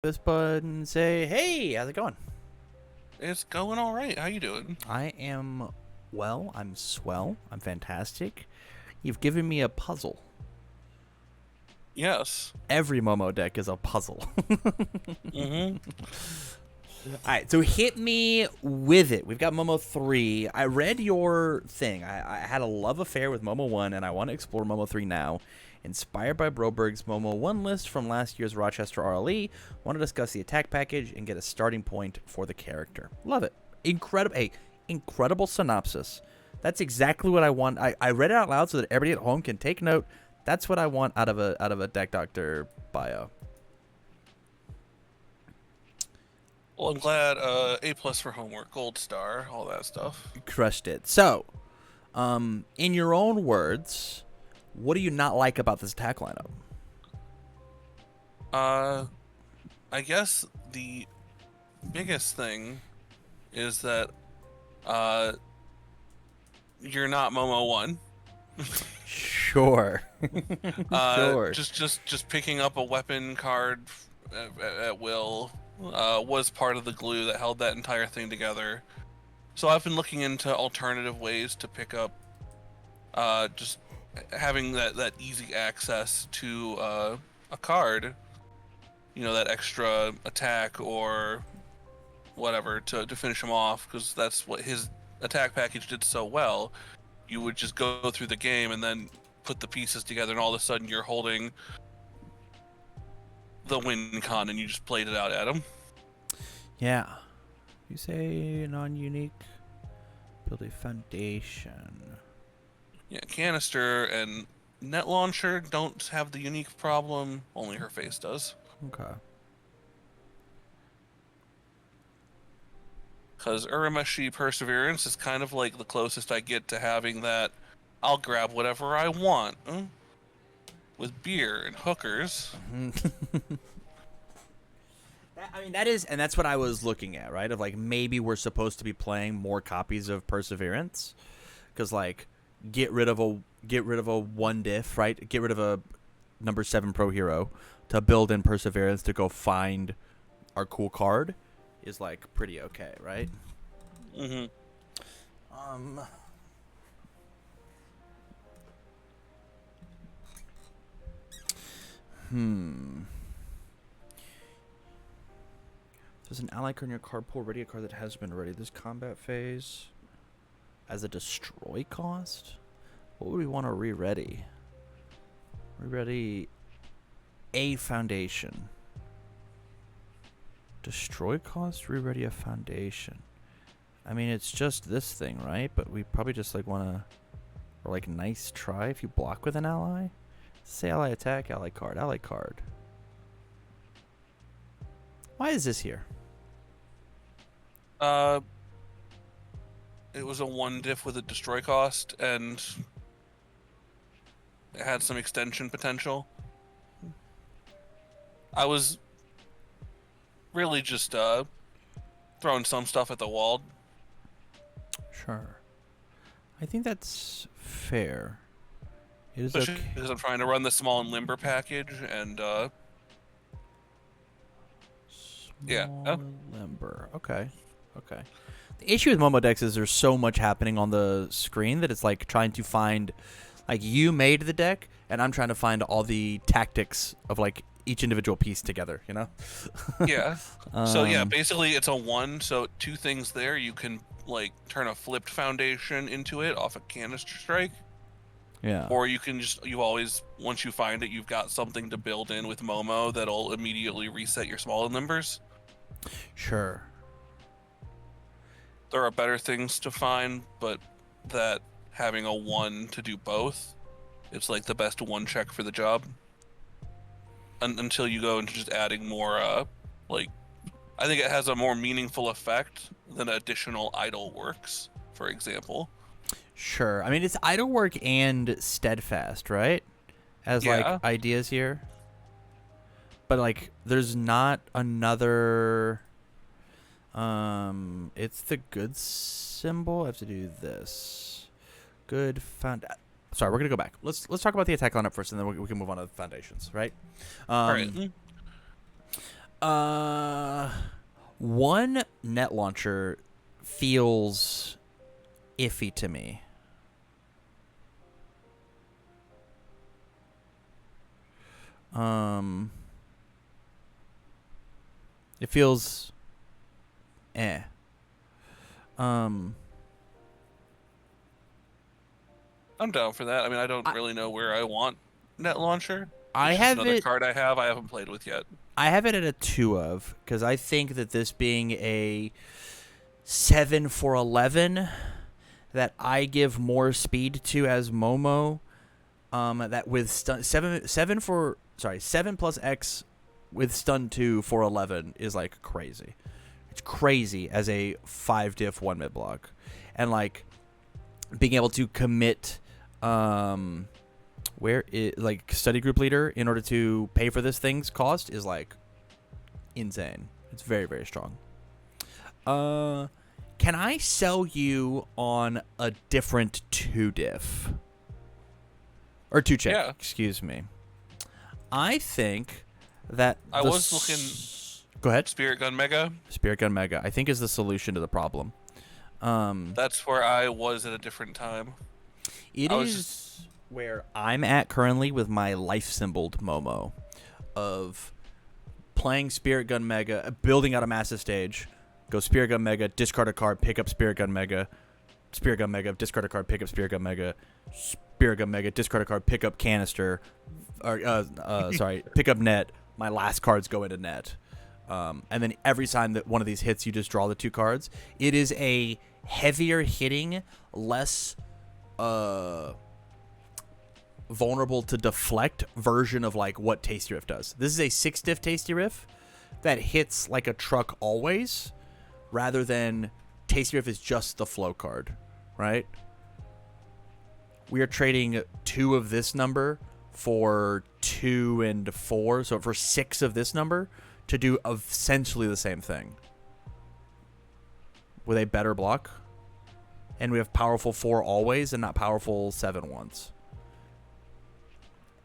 this button and say, hey, how's it going? It's going all right. How you doing? I am well. I'm swell. I'm fantastic. You've given me a puzzle. Yes. Every Momo deck is a puzzle. Mm-hmm. All right, so hit me with it. We've got Momo 3. I read your thing. I had a love affair with Momo 1, and I want to explore Momo 3 now. Inspired by Broberg's Momo 1 list from last year's Rochester RLE, want to discuss the attack package and get a starting point for the character. Love it. Incredible. Hey, incredible synopsis. That's exactly what I want. I read it out loud so that everybody at home can take note. That's what I want out of a deck doctor bio. Well, I'm glad. A+ for homework, gold star, all that stuff. Crushed it. So, in your own words, what do you not like about this attack lineup? I guess the biggest thing is that you're not Momo 1. Sure. Sure. Just picking up a weapon card at will was part of the glue that held that entire thing together. So I've been looking into alternative ways to pick up just having that easy access to a card, that extra attack or whatever to finish him off, because that's what his attack package did so well. You would just go through the game and then put the pieces together, and all of a sudden you're holding the win con and you just played it out at him. Yeah. You say non-unique. Build a foundation. Yeah, canister and net launcher don't have the unique problem. Only her face does. Okay. Because Urameshi Perseverance is kind of like the closest I get to having that I'll grab whatever I want. With beer and hookers. I mean, that is, and that's what I was looking at, right? Of like, maybe we're supposed to be playing more copies of Perseverance. Because, like, get rid of a one diff, right? Get rid of a number 7 pro hero to build in Perseverance to go find our cool card is like pretty okay, right? Mm-hmm. There's an ally card in your card pool ready, a card that has been ready this combat phase as a destroy cost. What would we want to re-ready? Re-ready a foundation. Destroy cost, re-ready a foundation. I mean, it's just this thing, right? But we probably just like want to, or like nice try if you block with an ally. Say ally attack, ally card, ally card. Why is this here? It was a 1 diff with a destroy cost, and it had some extension potential. I was really just throwing some stuff at the wall. Sure. I think that's fair. It is Especially okay. because I'm trying to run the small and limber package, and yeah. Limber. Okay. Okay. The issue with Momo decks is there's so much happening on the screen that it's like trying to find, like, you made the deck and I'm trying to find all the tactics of like each individual piece together, you know? Yeah. So yeah, basically it's a 1, so 2 things there. You can like turn a flipped foundation into it off a canister strike. Yeah. Or you can once you find it, you've got something to build in with Momo that'll immediately reset your small and limbers. Sure. There are better things to find, but that having a 1 to do both, it's like the best 1 check for the job. Until you go into just adding more, I think it has a more meaningful effect than additional idle works, for example. Sure. I mean, it's idle work and steadfast, right? As Yeah. like ideas here. But like there's not another it's the good symbol. I have to do this. Good found Sorry, we're going to go back. Let's talk about the attack lineup first and then we can move on to the foundations, right? All right. One net launcher feels iffy to me. It feels eh. I'm down for that. I mean, I don't really know where I want Net Launcher. I It's just have another it. card I haven't played with yet. I have it at a 2 of, because I think that this being a 7 for 11 that I give more speed to as Momo, that with stun 7 plus X with stun 2 for 11 is like crazy. It's crazy as a 5 diff 1 mid block. And like being able to commit like study group leader in order to pay for this thing's cost is like insane. It's very, very strong. Can I sell you on a different 2 diff? Or 2 check, Yeah. excuse me. I think that I was looking. Go ahead. Spirit Gun Mega. Spirit Gun Mega, I think, is the solution to the problem. That's where I was at a different time. It is where I'm at currently with my life symboled Momo of playing Spirit Gun Mega, building out a massive stage, go Spirit Gun Mega, discard a card, pick up Spirit Gun Mega, discard a card, pick up Spirit Gun Mega, Spirit Gun Mega, discard a card, pick up canister, or pick up net. My last cards go into net. And then every time that one of these hits, you just draw the 2 cards. It is a heavier hitting, less vulnerable to deflect version of like what Tasty Riff does. This is a 6 diff Tasty Riff that hits like a truck always, rather than Tasty Riff is just the flow card, right? We are trading 2 of this number for 2 and 4, so for 6 of this number to do essentially the same thing with a better block. And we have powerful 4 always and not powerful 7 once.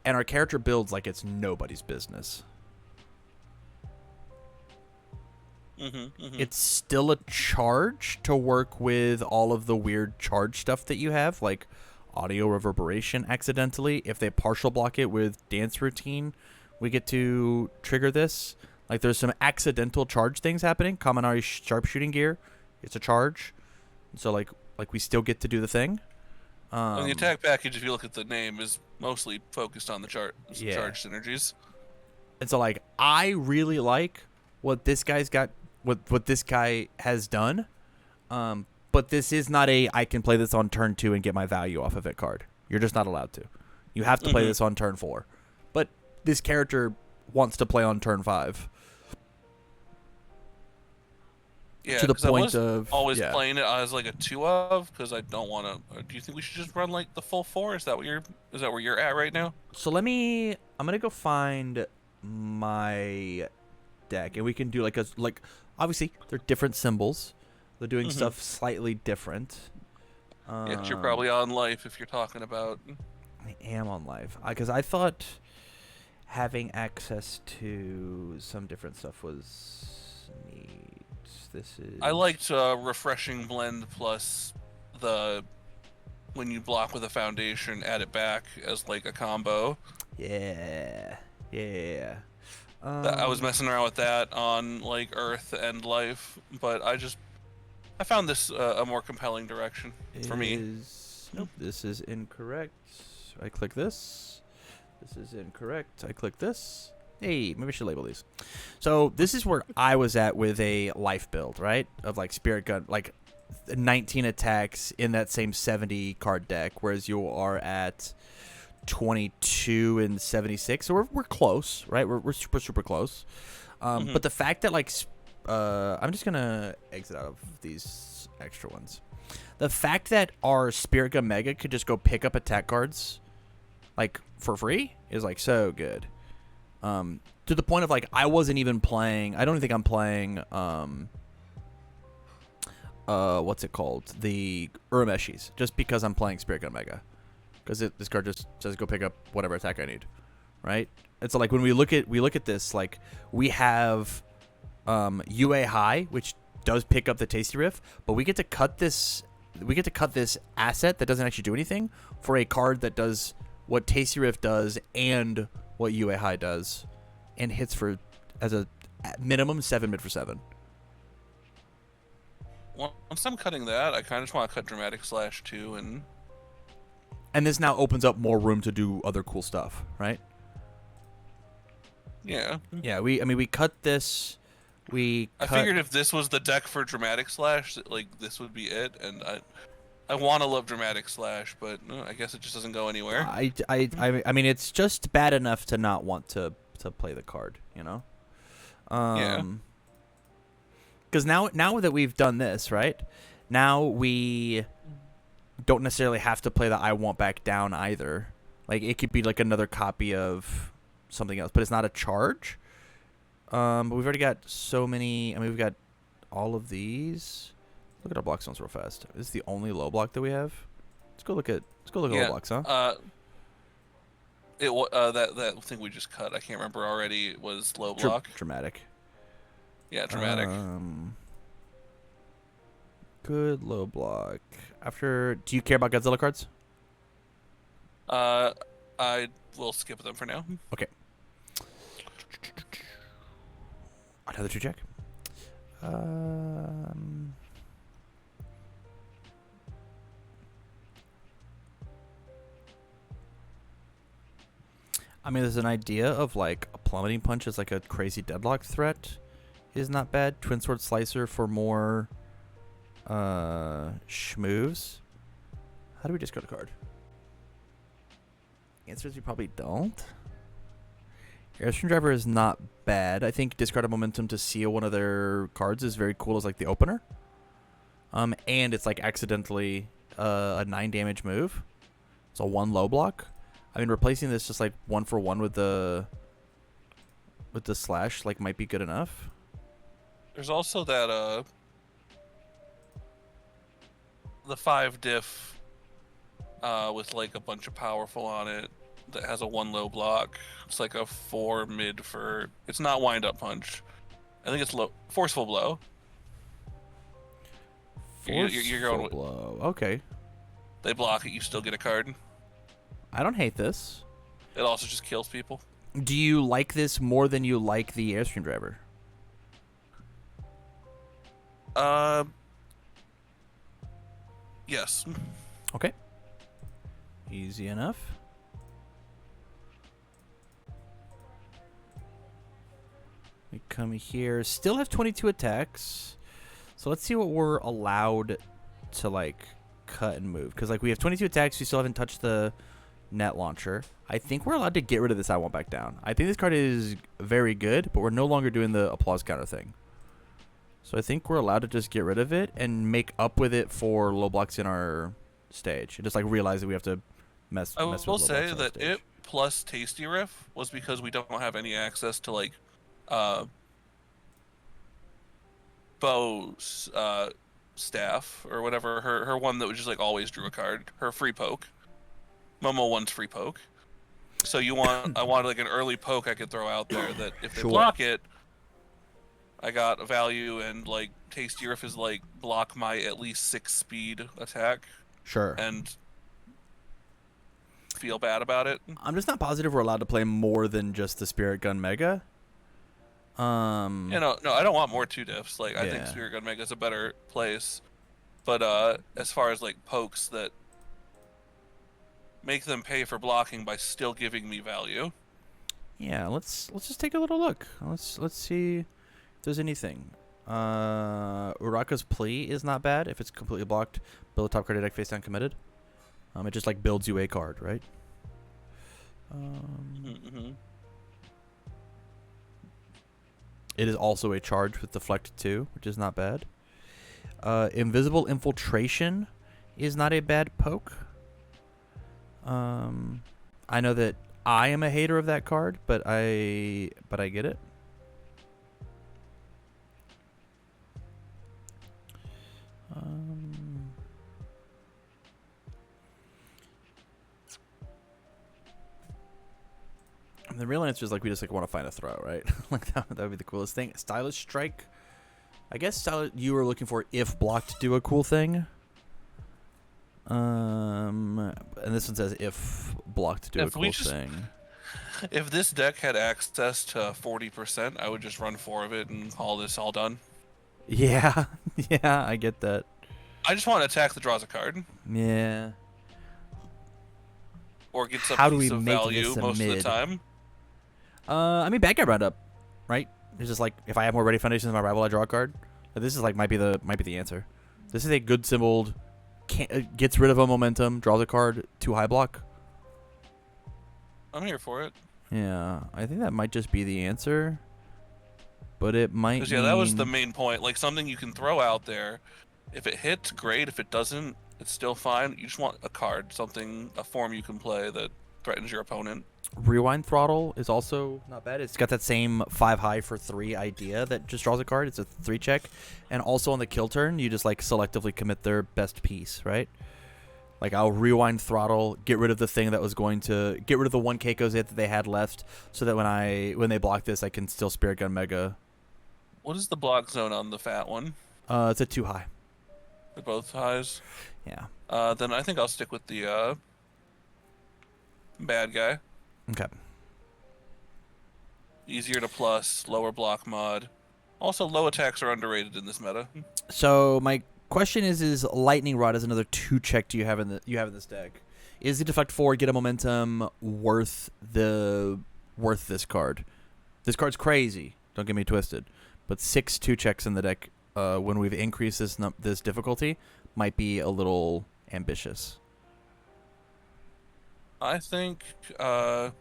And our character builds like it's nobody's business. It's still a charge to work with all of the weird charge stuff that you have, like audio reverberation accidentally. If they partial block it with dance routine, we get to trigger this. Like there's some accidental charge things happening. Kaminari sharpshooting gear, it's a charge. So like we still get to do the thing. And the attack package, if you look at the name, is mostly focused on the charge synergies. And so like I really like what this guy's got, what this guy has done. But this is not a I can play this on turn 2 and get my value off of it card. You're just not allowed to. You have to play this on turn 4. But this character wants to play on turn 5. Yeah, to the point I of always playing it as like a 2 of, because I don't want to. Do you think we should just run like the full 4? Is that where you're at right now? So I'm gonna go find my deck, and we can do like obviously they're different symbols. They're doing stuff slightly different. Yeah, 'cause you're probably on life if you're talking about. I am on life because I thought having access to some different stuff was neat. I liked refreshing blend plus when you block with a foundation, add it back as like a combo. Yeah. I was messing around with that on like Earth and Life, but I found this a more compelling direction for me. Nope, this is incorrect. I click this. This is incorrect. I click this. Hey, maybe I should label these. So this is where I was at with a life build, right? Of like Spirit Gun, like 19 attacks in that same 70 card deck, whereas you are at 22 and 76. So we're close, right? We're super, super close. But the fact that like, I'm just going to exit out of these extra ones. The fact that our Spirit Gun Mega could just go pick up attack cards like for free is like so good. To the point of like I wasn't even playing. I don't think I'm playing. What's it called? The Urumeshis, just because I'm playing Spirit Gun Mega, because this card just says go pick up whatever attack I need, right? And so like when we look at this, like we have UA High, which does pick up the Tasty Riff, but we get to cut this. We get to cut this asset that doesn't actually do anything for a card that does what Tasty Riff does and what UA High does, and hits for as a at minimum 7 mid for 7. Once I'm cutting that, I kind of just want to cut Dramatic Slash too, And this now opens up more room to do other cool stuff, right? yeah. Yeah, we cut this. I figured if this was the deck for Dramatic Slash, like this would be it, and I want to love Dramatic Slash, but I guess it just doesn't go anywhere. I mean, it's just bad enough to not want to play the card, you know? Yeah. Because now that we've done this, right? Now we don't necessarily have to play the I Want Back Down either. Like, it could be like another copy of something else, but it's not a charge. But we've already got so many. I mean, we've got all of these. Look at our block zones real fast. Is this the only low block that we have? Let's go look at low blocks, huh? That thing we just cut, I can't remember already, was low block. Dramatic. Yeah, Dramatic. Good low block. Do you care about Godzilla cards? I will skip them for now. Okay. Another 2 check. I mean, there's an idea of like a plummeting punch as like a crazy deadlock threat is not bad. Twin Sword Slicer for more schmoves. How do we discard a card? Answer is we probably don't. Airstream Driver is not bad. I think discard a momentum to seal one of their cards is very cool as like the opener. And it's like accidentally a 9 damage move. It's a 1 low block. I mean, replacing this just like 1 for 1 with the slash like might be good enough. There's also that the 5 diff with like a bunch of powerful on it that has a 1 low block. It's like a 4 mid for. It's not wind up punch. I think it's forceful blow. You're going with blow. Okay. They block it. You still get a card. I don't hate this. It also just kills people. Do you like this more than you like the Airstream Driver? Yes. Okay. Easy enough. We come here. Still have 22 attacks. So let's see what we're allowed to, like, cut and move. Because, like, we have 22 attacks. We still haven't touched the net launcher. I think we're allowed to get rid of this I Want Back Down. I think this card is very good, but we're no longer doing the applause counter thing. So I think we're allowed to just get rid of it and make up with it for low blocks in our stage. And just, like, realize that we have to mess with low blocks. I will say that it plus Tasty Riff was because we don't have any access to, like, Bo's staff or whatever. Her one that was just, like, always drew a card. Her free poke. Momo one's free poke. So I wanted like an early poke I could throw out there that if they block it, I got a value, and like Tasty Riff is like block my at least 6 speed attack. Sure. And feel bad about it. I'm just not positive we're allowed to play more than just the Spirit Gun Mega. No, I don't want more 2 diffs. Like I think Spirit Gun Mega is a better place. But as far as like pokes that make them pay for blocking by still giving me value. Yeah, let's just take a little look. Let's see if there's anything. Uraka's Plea is not bad if it's completely blocked. Build a top card deck face down committed. It just like builds you a card, right? It is also a charge with Deflect 2, which is not bad. Invisible Infiltration is not a bad poke. I know that I am a hater of that card, but I get it. The real answer is like we just like want to find a throw, right? Like that would be the coolest thing. Stylish strike. I guess you were looking for if blocked do a cool thing. And this one says if blocked do a cool thing. If this deck had access to 40%, I would just run 4 of it and call this all done. Yeah, yeah, I get that. I just want to attack that draws a card. Yeah. Or gets a How do piece we of make value this a most mid? of the time. I mean, bad guy roundup, right? It's just like if I have more ready foundations than my rival, I draw a card. But this is like might be the answer. This is a good symboled, gets rid of a momentum, draws a card, 2 high block. I'm here for it. Yeah, I think that might just be the answer. But it might. Because that was the main point. Like something you can throw out there. If it hits, great. If it doesn't, it's still fine. You just want a card, a form you can play that threatens your opponent. Rewind Throttle is also not bad. It's got that same 5 high for 3 idea that just draws a card. It's a 3 check. And also on the kill turn, you just like selectively commit their best piece, right? Like I'll Rewind Throttle, get rid of the thing that was going to get rid of the 1 Keiko's hit that they had left, so that when they block this, I can still Spirit Gun Mega. What is the block zone on the fat one? It's a 2 high. They're both highs. Yeah. Then I think I'll stick with the bad guy. Okay. Easier to plus, lower block mod. Also, low attacks are underrated in this meta. So my question is Lightning Rod is another 2 check you have in this deck. Is the deflect 4 get a momentum worth this card? This card's crazy. Don't get me twisted, but 6 2 checks in the deck when we've increased this difficulty might be a little ambitious. I think that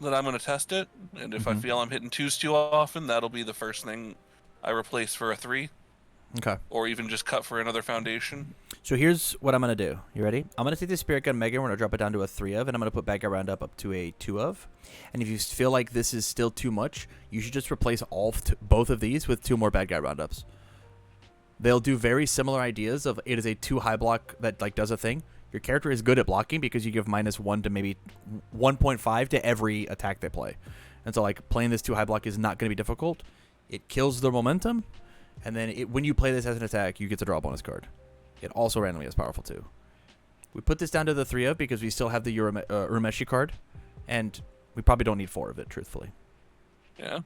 I'm going to test it, and if I feel I'm hitting 2s too often, that'll be the first thing I replace for a 3. Okay. Or even just cut for another foundation. So here's what I'm going to do. You ready? I'm going to take the Spirit Gun Mega, we're going to drop it down to a 3 of, and I'm going to put Bad Guy Roundup up to a 2 of. And if you feel like this is still too much, you should just replace both of these with 2 more Bad Guy Roundups. They'll do very similar ideas of it is a 2 high block that like does a thing. Your character is good at blocking because you give -1 to maybe 1.5 to every attack they play. And so like playing this 2 high block is not going to be difficult. It kills their momentum. And then when you play this as an attack, you get to draw a bonus card. It also randomly is powerful too. We put this down to the 3 of because we still have the Urameshi card. And we probably don't need 4 of it, truthfully. Yeah.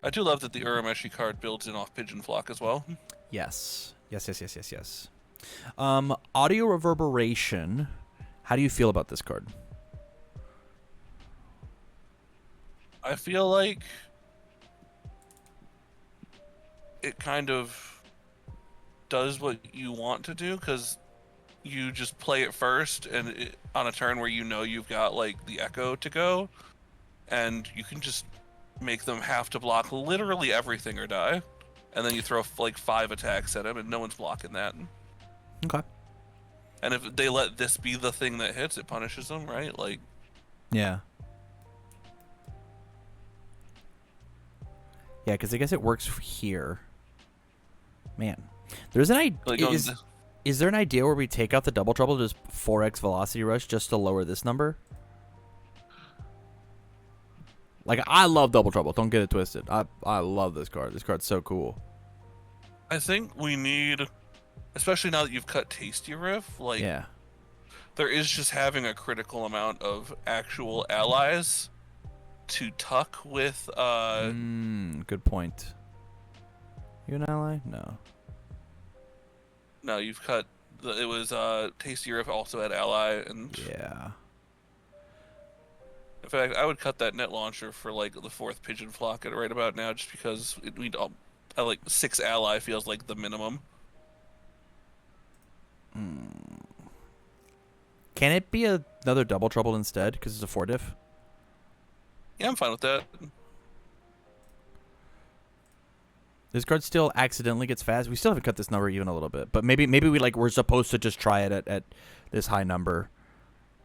I do love that the Urameshi card builds in off Pigeon Flock as well. Yes. Audio Reverberation. How do you feel about this card? I feel like it kind of does what you want to do, because you just play it first and on a turn where you know you've got like the echo to go, and you can just make them have to block literally everything or die, and then you throw like 5 attacks at him and no one's blocking that. Okay. And if they let this be the thing that hits, it punishes them, right? Like, yeah, because I guess it works here. Man, there's an idea. like Is there an idea where we take out the double trouble, just 4x velocity rush, just to lower this number? Like, I love double trouble. Don't get it twisted. I love this card. This card's so cool. I think we need, especially now that you've cut Tasty Riff, like, Yeah. there is just having a critical amount of actual allies to tuck with. Good point. You an ally? No. No, you've cut. It was Tasty Riff also had ally, and Yeah. in fact, I would cut that net launcher for like the 4th Pigeon Flock at right about now, just because we'd like 6 ally feels like the minimum. Can it be another double trouble instead? Because it's a 4 diff. Yeah, I'm fine with that. This card still accidentally gets fast. We still haven't cut this number even a little bit, but maybe we're supposed to just try it at this high number.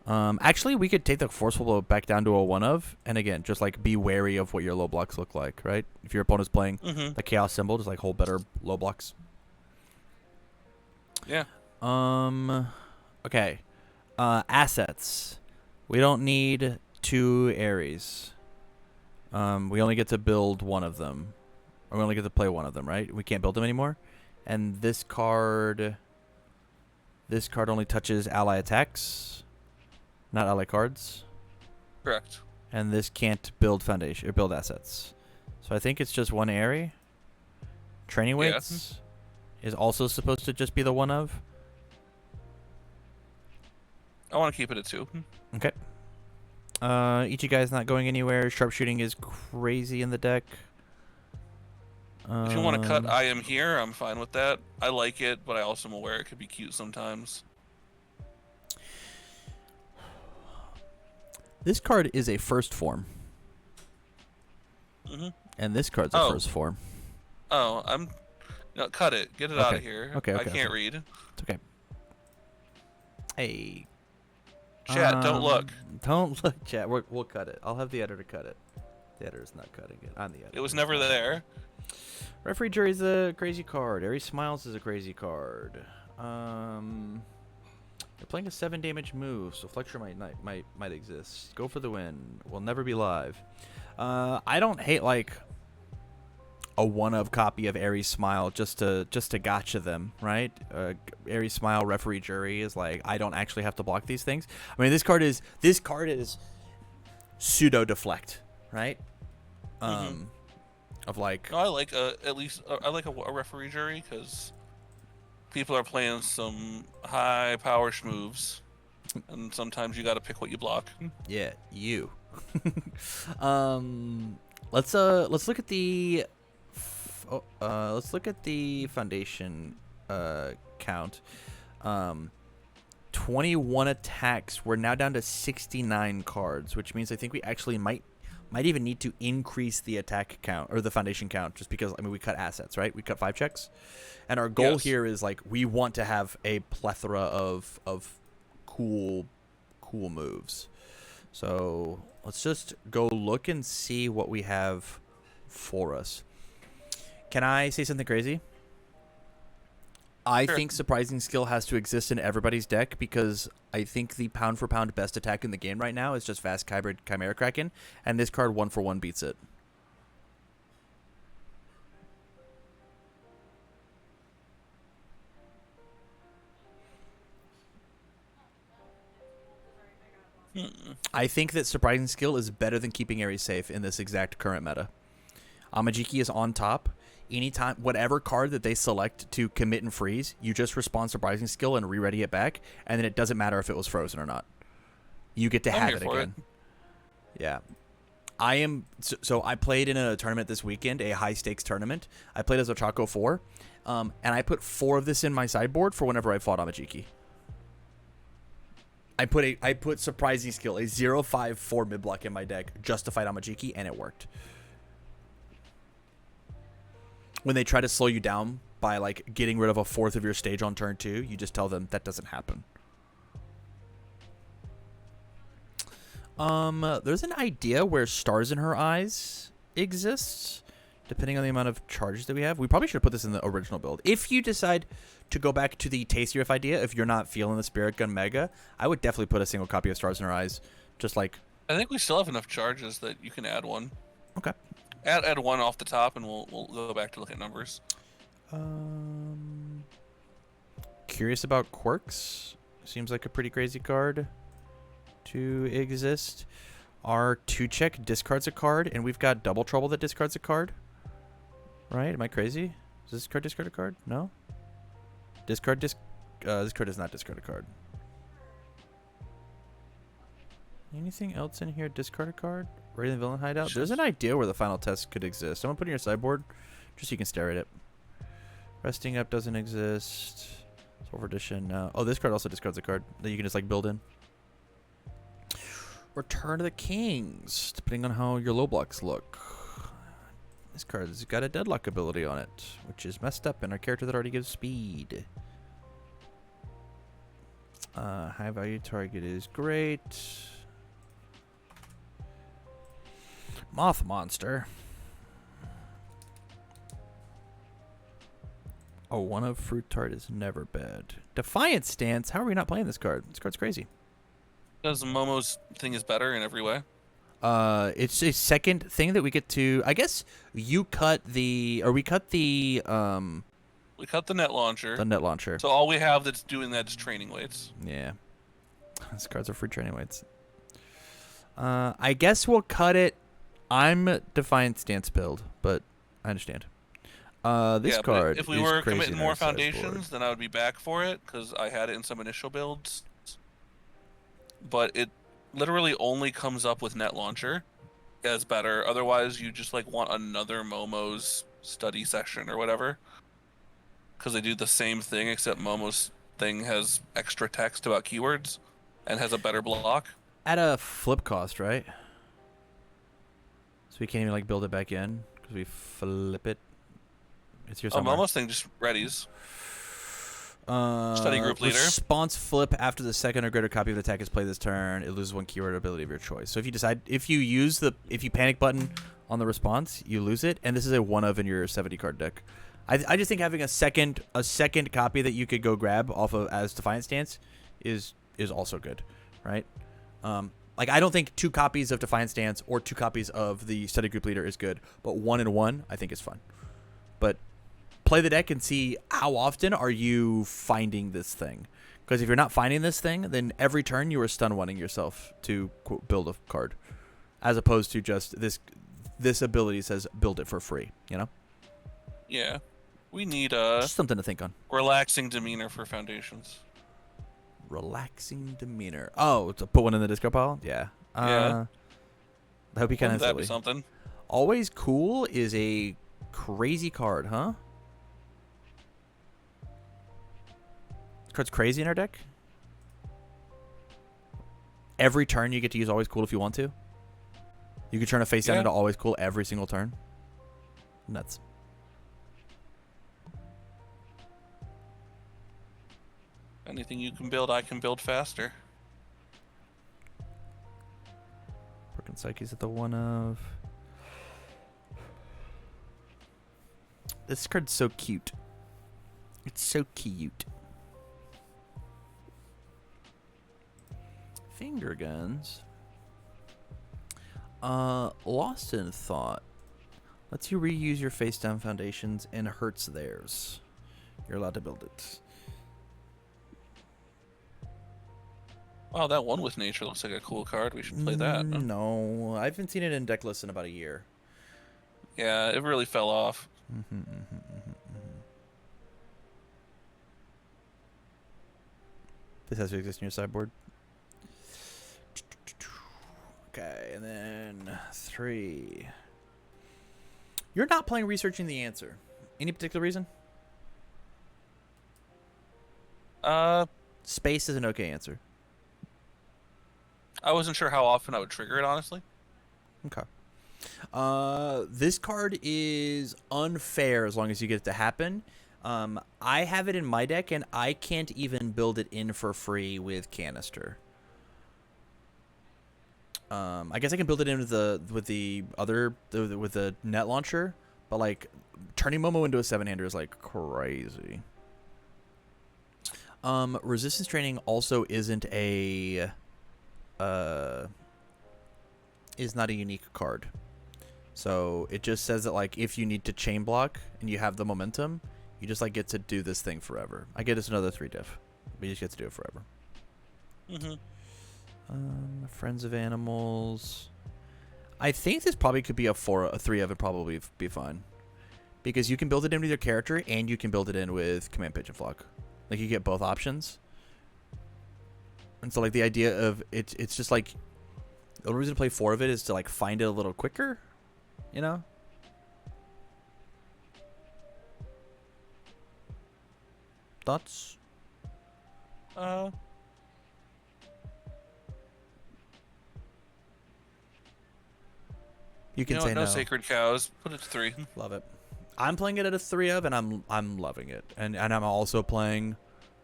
Actually, we could take the forceful blow back down to a 1 of, and again, just like be wary of what your low blocks look like, right? If your opponent's playing the chaos symbol, just like hold better low blocks. Yeah. Okay. Assets. We don't need 2 Aries. We only get to build one of them. Or we only get to play one of them, right? We can't build them anymore. And this card only touches ally attacks, not ally cards. Correct. And this can't build foundation or build assets. So I think it's just 1 Airy. Training weights is also supposed to just be the one of. I want to keep it at 2. Okay. Ichigai's not going anywhere. Sharpshooting is crazy in the deck. If you want to cut I Am Here, I'm fine with that. I like it, but I also am aware it could be cute sometimes. This card is a first form. Mm-hmm. And this card's a first form. Oh, no, cut it. Get it out of here. Okay, I can't read. It's okay. Hey. Chat, don't look. Don't look, chat. We'll cut it. I'll have the editor cut it. The editor's not cutting it. I'm the editor. It was never there. Referee Jury's a crazy card. Aries Smiles is a crazy card. They're playing a 7 damage move, so Flexure might exist. Go for the win. We'll never be live. I don't hate like a one-of copy of Aries Smile just to gotcha them, right? Aries Smile Referee Jury is like, I don't actually have to block these things. I mean, this card is pseudo deflect, right? Of like, no, I like at least I like a Referee Jury because people are playing some high power moves, and sometimes you got to pick what you block. Yeah, you. Let's look at the foundation count. 21 attacks. We're now down to 69 cards, which means I think we actually might even need to increase the attack count or the foundation count, just because, I mean, we cut assets, right? We cut 5 checks, and our goal here is like, we want to have a plethora of cool moves. So let's just go look and see what we have for us. Can I say something crazy? I think Surprising Skill has to exist in everybody's deck, because I think the pound for pound best attack in the game right now is just Vast Hybrid Chimera Kraken, and this card 1-for-1 beats it. I think that Surprising Skill is better than keeping Aries safe in this exact current meta. Amajiki is on top. Anytime, whatever card that they select to commit and freeze, you just respond Surprising Skill and re-ready it back, and then it doesn't matter if it was frozen or not. You get to have it again. Yeah. So I played in a tournament this weekend, a high-stakes tournament. I played as Ochako 4, and I put 4 of this in my sideboard for whenever I fought Amajiki. I put Surprising Skill, a 0/5/4 mid-block in my deck just to fight Amajiki, and it worked. When they try to slow you down by like getting rid of 1/4 of your stage on turn 2, you just tell them that doesn't happen. There's an idea where Stars in Her Eyes exists, depending on the amount of charges that we have. We probably should put this in the original build. If you decide to go back to the Tasty Riff idea, if you're not feeling the Spirit Gun Mega, I would definitely put a single copy of Stars in Her Eyes. Just like, I think we still have enough charges that you can add one. Okay. Add one off the top, and we'll go back to look at numbers. Curious about Quirks. Seems like a pretty crazy card to exist. Our 2-check discards a card, and we've got Double Trouble that discards a card. Right? Am I crazy? Does this card discard a card? No? This card does not discard a card. Anything else in here? Discard a card? Raid the Villain Hideout? There's an idea where the final test could exist. I'm going to put it in your sideboard just so you can stare at it. Resting Up doesn't exist. Silver Edition, no. Oh, this card also discards a card that you can just like build in. Return of the Kings, depending on how your low blocks look. This card has got a Deadlock ability on it, which is messed up in our character that already gives speed. High value target is great. Moth Monster. Oh, one of Fruit Tart is never bad. Defiant Stance. How are we not playing this card? This card's crazy. Because Momo's thing is better in every way. It's a second thing that we get to. I guess we cut the We cut the net the launcher. net launcher. So all we have that's doing that is training weights. Yeah, these cards are free training weights. I guess we'll cut it. I'm Defiant Stance build, but I understand. This card. If we is were crazy committing in more our sideboard. foundations, then I would be back for it because I had it in some initial builds. But it literally only comes up with net launcher as better. Otherwise, you just like want another Momo's study session or whatever. Because they do the same thing, except Momo's thing has extra text about keywords and has a better block. At a flip cost, right? So we can't even like build it back in because we flip it. It's here somewhere. Momo's thing just readies. Study group leader. Response flip after the second or greater copy of the attack is played this turn. It loses one keyword ability of your choice. So if you panic button on the response, you lose it. And this is a 1 of in your 70 card deck. I just think having a second copy that you could go grab off of as Defiant Stance is also good, right? Like I don't think 2 copies of Defiant Stance or 2 copies of the Study Group Leader is good, but 1 and 1 I think is fun. But play the deck and see how often are you finding this thing. Because if you're not finding this thing, then every turn you are stun one-ing yourself to quote, build a card, as opposed to just this ability says build it for free. You know? Yeah, we need just something to think on. Relaxing demeanor for foundations. Relaxing demeanor. Oh, to put one in the disco pile. Yeah. Yeah. I hope you kind of That'd be something. Always Cool is a crazy card, huh? Card's crazy in our deck. Every turn you get to use Always Cool if you want to. You can turn a face down into Always Cool every single turn. Nuts. Anything you can build, I can build faster. Broken Psyche's at the 1 of. This card's so cute. It's so cute. Finger Guns. Lost in Thought. Lets you reuse your face down foundations and hurts theirs. You're allowed to build it. Wow, that one with nature looks like a cool card. We should play that. No, I haven't seen it in deck lists in about a year. Yeah, it really fell off. This has to exist in your sideboard. Okay, and then 3. You're not playing Researching the Answer. Any particular reason? Space is an okay answer. I wasn't sure how often I would trigger it, honestly. Okay. This card is unfair as long as you get it to happen. I have it in my deck, and I can't even build it in for free with Canister. I guess I can build it in with the net launcher, but like turning Momo into a 7-hander is like crazy. Resistance Training also isn't a is not a unique card. So it just says that like if you need to chain block and you have the momentum, you just like get to do this thing forever. I get it's another 3 diff, but you just get to do it forever. Friends of Animals. I think this probably could be a 3 of it probably be fine. Because you can build it in with your character and you can build it in with Command Pigeon Flock. Like you get both options. And so like the idea of it's just like the only reason to play 4 of it is to like find it a little quicker, you know? Thoughts? You can say no. No sacred cows. Put it to 3. Love it. I'm playing it at a 3 of, and I'm loving it. And I'm also playing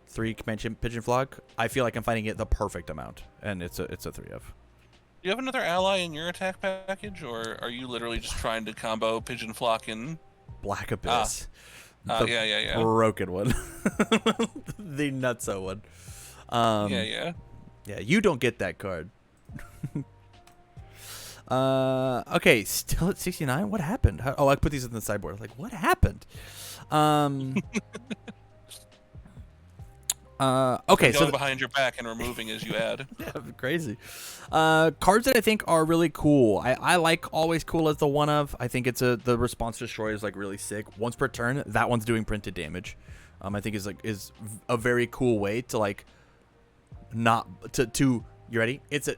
3 Pigeon Flock. I feel like I'm finding it the perfect amount, and it's a 3 of. Do you have another ally in your attack package, or are you literally just trying to combo Pigeon Flock and Black Abyss? Yeah. Broken one. The nutso one. Yeah. Yeah, you don't get that card. Okay, still at 69. What happened? Oh, I put these in the sideboard. Like, what happened? Okay, Been so going behind your back and removing as you add. yeah, crazy. Cards that I think are really cool. I like Always Cool as the one of. I think it's the response destroy is like really sick. Once per turn, that one's doing printed damage. I think is a very cool way to like not to you ready? It's a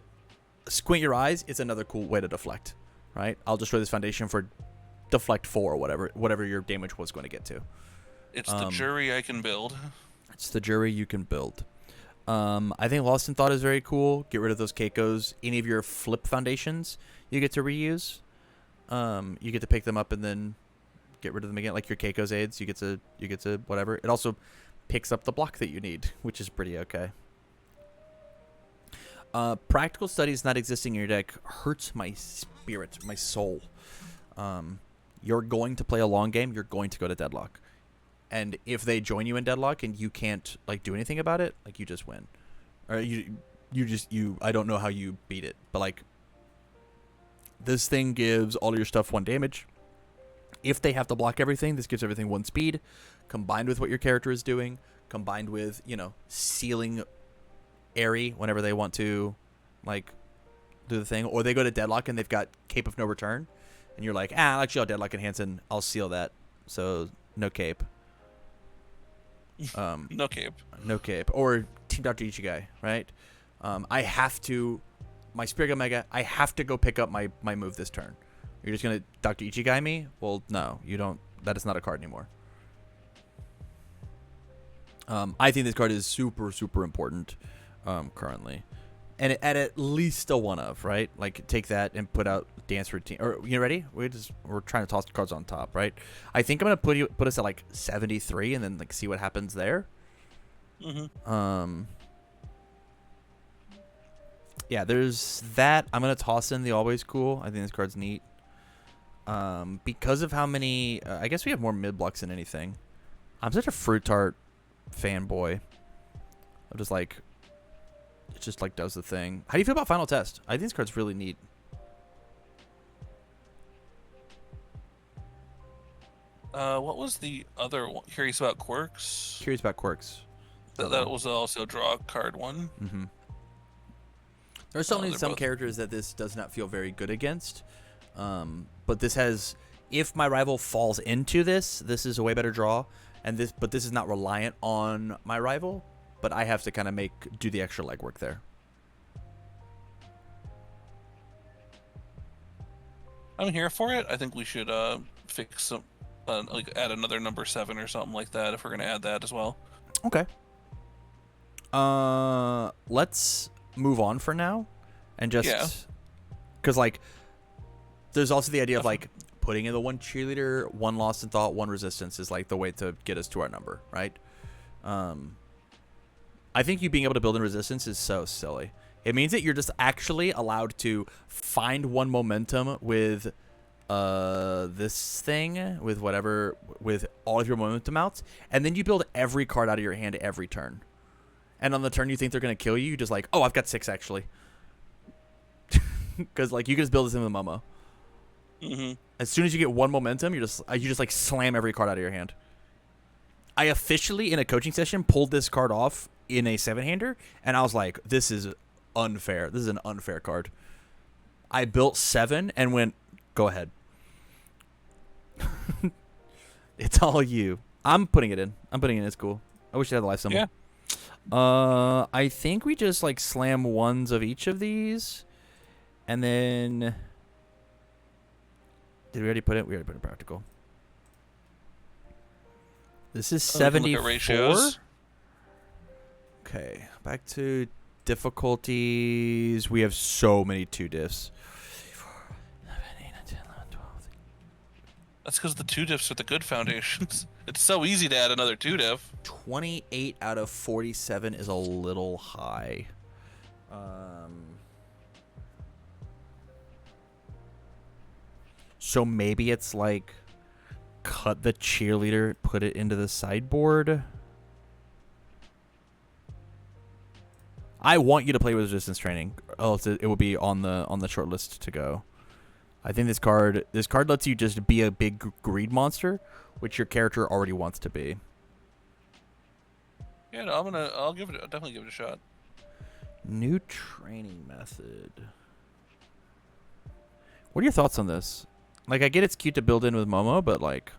squint your eyes. It's another cool way to deflect. Right? I'll destroy this foundation for deflect 4 or whatever your damage was going to get to. It's the jury I can build. It's the jury you can build. I think Lost in Thought is very cool. Get rid of those Keikos. Any of your flip foundations you get to reuse. You get to pick them up and then get rid of them again. Like your Keiko's aids, you get to whatever. It also picks up the block that you need, which is pretty okay. Practical Studies not existing in your deck hurts my spirit, my soul. You're going to play a long game. You're going to go to deadlock. And if they join you in deadlock and you can't like do anything about it, like you just win, or you I don't know how you beat it, but like this thing gives all your stuff 1 damage. If they have to block everything, this gives everything 1 speed, combined with what your character is doing, combined with sealing Airy whenever they want to like do the thing, or they go to deadlock and they've got Cape of No Return, and you're like, actually I'll deadlock enhance and I'll seal that, so no cape. No cape. Or Team Dr. Ichigai, right? I have to, my Spirit Omega, I have to go pick up my move this turn. You're just going to Dr. Ichigai me? Well, no, you don't. That is not a card anymore. I think this card is super, super important currently. And at least a one of, right? Like, take that and put out Dance Routine. Or, you ready? We're trying to toss the cards on top, right? I think I'm going to put us at, like, 73 and then, like, see what happens there. Mm-hmm. Yeah, there's that. I'm going to toss in the Always Cool. I think this card's neat. Because of how many... I guess we have more mid-blocks than anything. I'm such a Fruit Tart fanboy. I'm just, like... It just, like, does the thing. How do you feel about Final Test? I think this card's really neat. What was the other one? Curious about Quirks? Curious about Quirks. That was also draw card 1. Mm-hmm. There's some both... characters that this does not feel very good against. But this has... If my rival falls into this is a way better draw. But this is not reliant on my rival. But I have to kind of do the extra legwork there. I'm here for it. I think we should fix some, like add another number 7 or something like that if we're gonna add that as well. Okay. Let's move on for now, and just because like there's also the idea of like putting in the 1 cheerleader, 1 Lost in Thought, 1 resistance is like the way to get us to our number, right? I think you being able to build in resistance is so silly. It means that you're just actually allowed to find 1 momentum with this thing, with all of your momentum outs, and then you build every card out of your hand every turn. And on the turn you think they're going to kill you, you just like, oh, I've got 6 actually. Because like you can just build this in with Momo. Mm-hmm. As soon as you get 1 momentum, you just like slam every card out of your hand. I officially, in a coaching session, pulled this card off in a 7-hander, and I was like, this is unfair. This is an unfair card. I built 7 and went, go ahead. It's all you. I'm putting it in. It's cool. I wish I had the life symbol. Yeah. I think we just like slam 1s of each of these, and then did we already put it? We already put it in practical. This is 74. Ratios. Okay, back to difficulties. We have so many 2 diffs. 11, 8, 9, 10, 11, 12. That's because the 2 diffs are the good foundations. It's so easy to add another 2 diff. 28 out of 47 is a little high. So maybe it's like cut the cheerleader, put it into the sideboard. I want you to play with resistance training. Else it will be on the short list to go. I think this card lets you just be a big greed monster, which your character already wants to be. Yeah, no, I'll definitely give it a shot. New training method. What are your thoughts on this? Like, I get it's cute to build in with Momo, but like,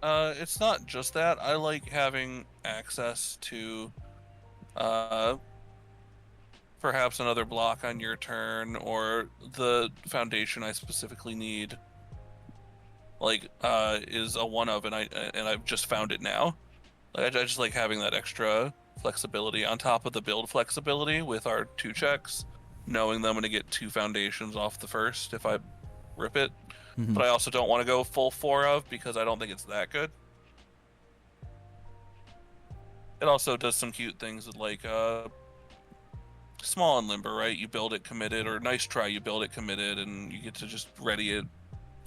it's not just that. I like having access to, perhaps another block on your turn, or the foundation I specifically need, like, is a one of, and I've just found it now. Like, I just like having that extra flexibility on top of the build flexibility with our 2 checks, knowing that I'm going to get 2 foundations off the first if I rip it. mm-hmm. But I also don't want to go full 4 of, because I don't think it's that good. It also does some cute things with, like, small and limber, right? You build it committed, or nice try, you build it committed, and you get to just ready it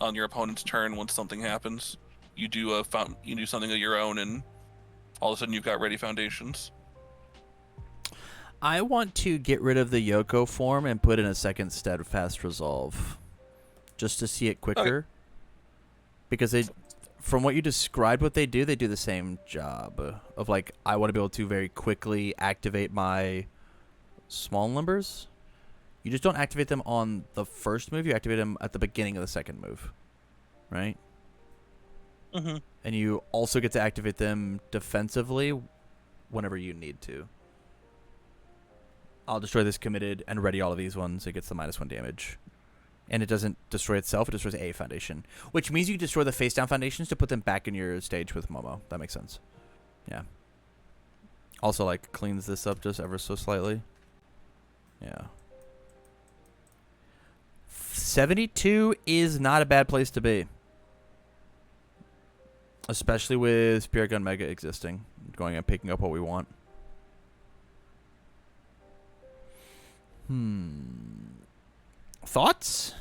on your opponent's turn once something happens. You do something of your own, and all of a sudden you've got ready foundations. I want to get rid of the Yoko form and put in a second steadfast resolve, just to see it quicker. Okay. Because from what you described, what they do the same job of, like, I want to be able to very quickly activate my small numbers. You just don't activate them on the first move. You activate them at the beginning of the second move, right? Mm-hmm. And you also get to activate them defensively whenever you need to. I'll destroy this committed and ready all of these ones. It gets the -1 damage. And it doesn't destroy itself. It destroys a foundation. Which means you destroy the face-down foundations to put them back in your stage with Momo. That makes sense. Yeah. Also, like, cleans this up just ever so slightly. Yeah. 72 is not a bad place to be. Especially with Spirit Gun Mega existing. Going and picking up what we want. Thoughts?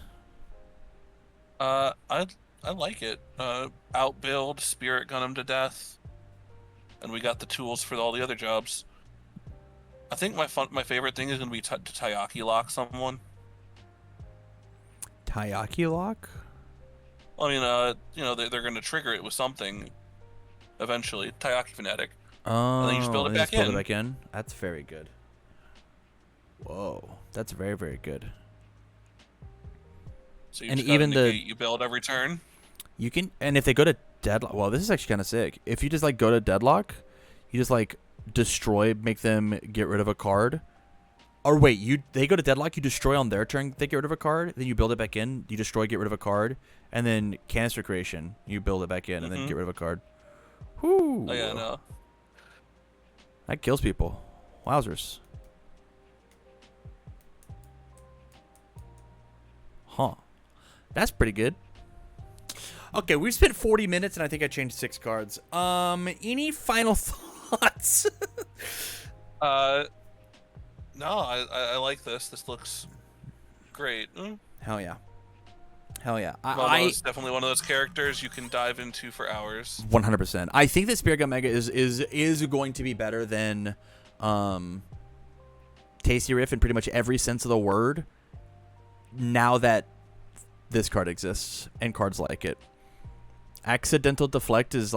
I like it. Outbuild, Spirit Gun him to death, and we got the tools for all the other jobs. I think my favorite thing is going to be to Taiyaki lock someone. Taiyaki lock? I mean, they're going to trigger it with something eventually. Taiyaki Fanatic. Oh, and then you just build it back in. Build it back in? That's very good. Whoa, that's very, very good. So you and just even you build every turn. You can, and if they go to deadlock, well, this is actually kind of sick. If you just like go to deadlock, you just like destroy, make them get rid of a card. Or wait, they go to deadlock, you destroy on their turn, they get rid of a card, then you build it back in, you destroy, get rid of a card, and then canister creation, you build it back in, and then get rid of a card. Whoo! Oh yeah, no. That kills people. Wowzers. Huh. That's pretty good. Okay, we've spent 40 minutes, and I think I changed 6 cards. Any final thoughts? No, I like this. This looks great. Hell yeah. Hell yeah. Momo's definitely one of those characters you can dive into for hours. 100%. I think that Spirit Gun Mega is going to be better than Tasty Riff in pretty much every sense of the word, now that this card exists and cards like it. Accidental Deflect just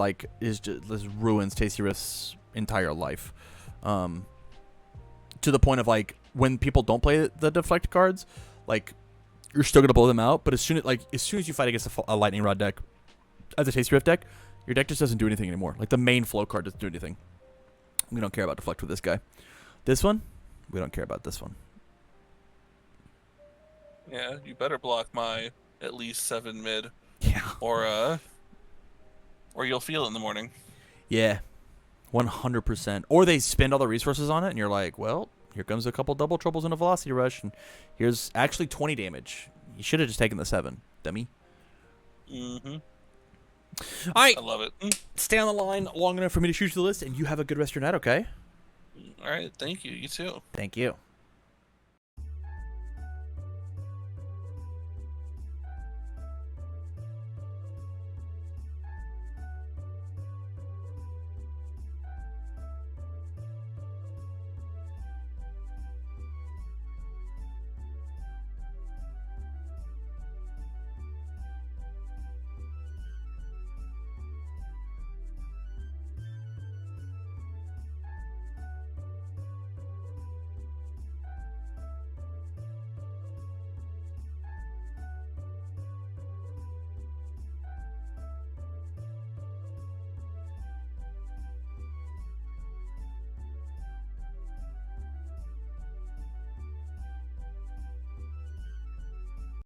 ruins Tasty Riff's entire life. To the point of, like, when people don't play the deflect cards, like, you're still gonna blow them out. But as soon as you fight against a lightning rod deck, as a Tasty Rift deck, your deck just doesn't do anything anymore. Like, the main flow card doesn't do anything. We don't care about deflect with this guy. This one, we don't care about this one. Yeah, you better block my at least 7 mid. Yeah. Or you'll feel it in the morning. Yeah. 100%. Or they spend all the resources on it, and you're like, well, here comes a couple double troubles and a velocity rush, and here's actually 20 damage. You should have just taken the 7, dummy. Mm-hmm. All right. I love it. Stay on the line long enough for me to shoot you the list, and you have a good rest of your night, okay? All right. Thank you. You too. Thank you.